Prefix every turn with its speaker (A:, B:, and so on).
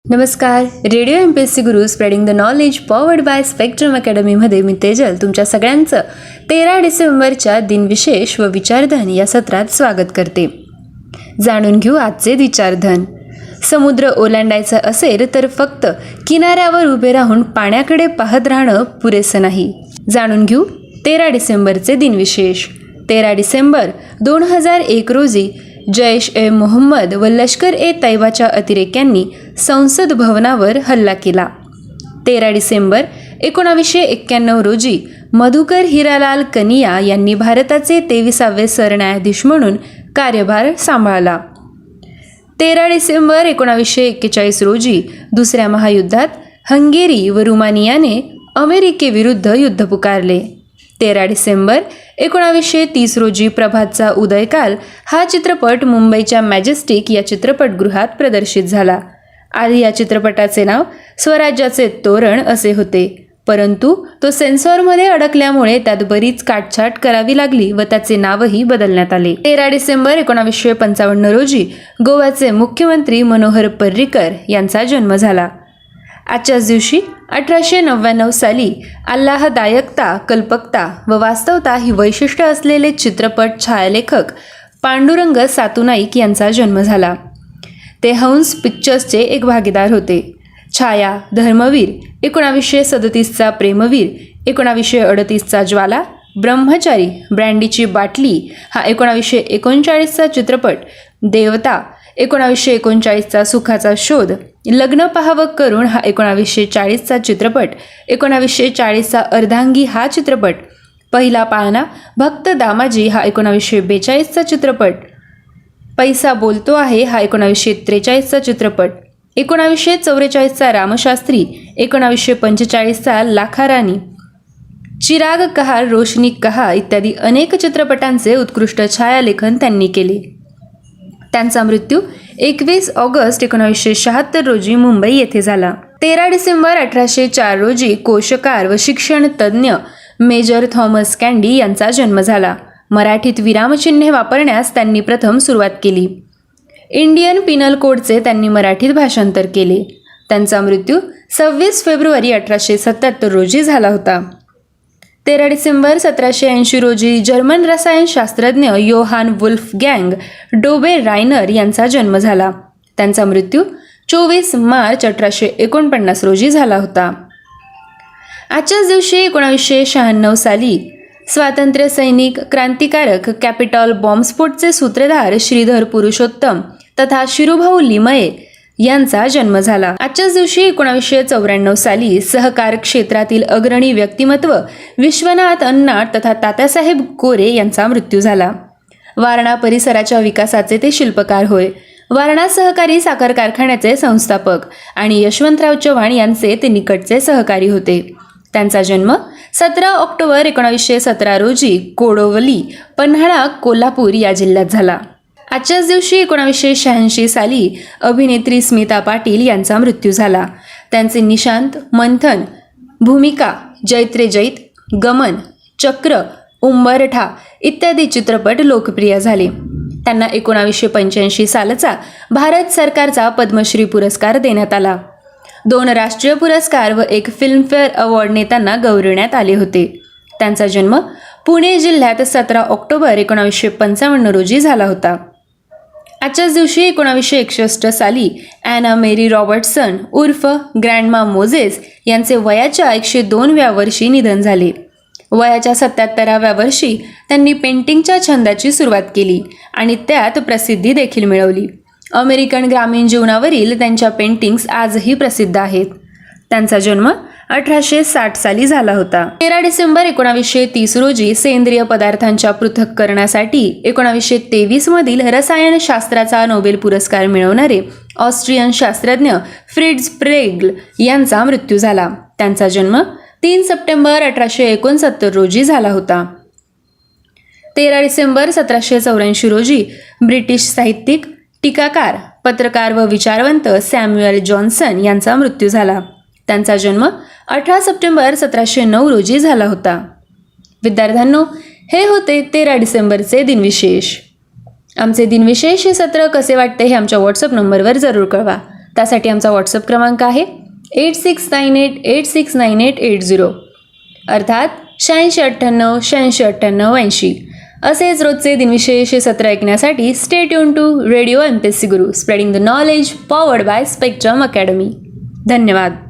A: नमस्कार. Radio MPSC Guru spreading the knowledge powered by spectrum अकॅडमीमध्ये मी तेजल तुमच्या सगळ्यांचं 13 डिसेंबरच्या दिनविशेष व विचारधन या सत्रात स्वागत करते. जाणून घेऊ आजचे विचारधन. समुद्र ओलांडायचा असेल तर फक्त किनाऱ्यावर उभे राहून पाण्याकडे पाहत राहणं पुरेसं नाही. जाणून घेऊ 13 डिसेंबरचे दिनविशेष. 13 डिसेंबर 2001 रोजी जैश-ए-मोहम्मद व लष्कर-ए-तैबाच्या अतिरेक्यांनी संसद भवनावर हल्ला केला. 13 डिसेंबर 1991 रोजी मधुकर हिरालाल कनिया यांनी भारताचे 23वे सरन्यायाधीश म्हणून कार्यभार सांभाळला. 13 डिसेंबर 1941 रोजी दुसऱ्या महायुद्धात हंगेरी व रुमानियाने अमेरिकेविरुद्ध युद्ध पुकारले. 13 डिसेंबर 1930 रोजी प्रभातचा उदयकाल हा चित्रपट मुंबईच्या मॅजेस्टिक या चित्रपटगृहात प्रदर्शित झाला. आधी या चित्रपटाचे नाव स्वराज्याचे तोरण असे होते, परंतु तो सेन्सॉरमध्ये अडकल्यामुळे त्यात बरीच काटछाट करावी लागली व त्याचे नावही बदलण्यात आले. 13 डिसेंबर 1955 रोजी गोव्याचे मुख्यमंत्री मनोहर पर्रीकर यांचा जन्म झाला. आजच्याच दिवशी 1899 साली आल्हादायकता, कल्पकता व वास्तवता ही वैशिष्ट्य असलेले चित्रपट छायालेखक पांडुरंग सातुनाईक यांचा जन्म झाला. ते हंस पिक्चर्सचे एक भागीदार होते. छाया, धर्मवीर, 1937चा प्रेमवीर, 1938चा ज्वाला, ब्रह्मचारी, ब्रँडीची बाटली हा 1939चा चित्रपट, देवता 1939चा सुखाचा शोध, लग्न पाहावं करून हा 1940चा चित्रपट, 1940चा अर्धांगी हा चित्रपट, पहिला पाळणा भक्त दामाजी हा 1942चा चित्रपट, पैसा बोलतो आहे हा 1943चा चित्रपट, 1944चा रामशास्त्री, 1945चा लाखाराणी, चिराग कहा, रोशनी कहा इत्यादी अनेक चित्रपटांचे उत्कृष्ट छायालेखन त्यांनी केले. त्यांचा मृत्यू 21 ऑगस्ट 1976 रोजी मुंबई येथे झाला. 13 डिसेंबर 1804 रोजी कोशकार व शिक्षण तज्ज्ञ मेजर थॉमस कँडी यांचा जन्म झाला. मराठीत विरामचिन्हे वापरण्यास त्यांनी प्रथम सुरुवात केली. इंडियन पिनल कोडचे त्यांनी मराठीत भाषांतर केले. त्यांचा मृत्यू 26 फेब्रुवारी 1877 रोजी झाला होता. 13 डिसेंबर 1780 रोजी जर्मन रसायनशास्त्रज्ञ योहान वुल्फगँग डोबे रायनर यांचा जन्म झाला. त्यांचा मृत्यू 24 मार्च 1849 रोजी झाला होता. आजच्याच दिवशी 1996 साली स्वातंत्र्य सैनिक, क्रांतिकारक, कॅपिटॉल बॉम्बस्फोटचे सूत्रधार श्रीधर पुरुषोत्तम तथा शिरूभाऊ लिमये यांचा जन्म झाला. आजच्याच दिवशी 1994 साली सहकार क्षेत्रातील अग्रणी व्यक्तिमत्व विश्वनाथ अण्णाट तथा तात्यासाहेब कोरे यांचा मृत्यू झाला. वारणा परिसराच्या विकासाचे ते शिल्पकार होय. वारणा सहकारी साखर कारखान्याचे संस्थापक आणि यशवंतराव चव्हाण यांचे ते निकटचे सहकारी होते. त्यांचा जन्म 17 ऑक्टोबर 1917 रोजी कोडोवली, पन्हाळा, कोल्हापूर या जिल्ह्यात झाला. आजच्याच दिवशी 1986 साली अभिनेत्री स्मिता पाटील यांचा मृत्यू झाला. त्यांचे निशांत, मंथन, भूमिका, जैत्रे जैत, गमन, चक्र, उंबरठा इत्यादी चित्रपट लोकप्रिय झाले. त्यांना 1985 सालचा भारत सरकारचा पद्मश्री पुरस्कार देण्यात आला. 2 राष्ट्रीय पुरस्कार व 1 फिल्मफेअर अवॉर्डने त्यांना गौरवण्यात आले होते. त्यांचा जन्म पुणे जिल्ह्यात 17 ऑक्टोबर 1955 रोजी झाला होता. आजच्याच दिवशी 1961 साली ॲना मेरी रॉबर्टसन उर्फ ग्रँडमा मोझेस यांचे वयाच्या 102व्या वर्षी निधन झाले. वयाच्या 77व्या वर्षी त्यांनी पेंटिंगच्या छंदाची सुरुवात केली आणि त्यात प्रसिद्धी देखील मिळवली. अमेरिकन ग्रामीण जीवनावरील त्यांच्या पेंटिंग्स आजही प्रसिद्ध आहेत. त्यांचा जन्म 1860 साली झाला होता. 13 डिसेंबर 1930 रोजी सेंद्रिय पदार्थांच्या पृथक्करणासाठी 1923 मधील रसायनशास्त्राचा नोबेल पुरस्कार मिळवणारे ऑस्ट्रियन शास्त्रज्ञ फ्रिड्झ प्रेग्ल यांचा मृत्यू झाला. त्यांचा जन्म 3 सप्टेंबर 1869 रोजी झाला होता. 13 डिसेंबर 1784 रोजी ब्रिटिश साहित्यिक, टीकाकार, पत्रकार व विचारवंत सॅम्युएल जॉन्सन यांचा मृत्यू झाला. त्यांचा जन्म 18 सप्टेंबर 1709 रोजी झाला होता. विद्यार्थ्यांनो, हे होते 13 डिसेंबरचे दिनविशेष. आमचे दिनविशेष हे सत्र कसे वाटते हे आमच्या व्हॉट्सअप नंबरवर जरूर कळवा. त्यासाठी आमचा व्हॉट्सअप क्रमांक आहे 8698869880 अर्थात 8698869880. असेच रोजचे दिनविशेष हे सत्र ऐकण्यासाठी stay tune to radio MPSC Guru, spreading the knowledge, powered by Spectrum Academy. धन्यवाद.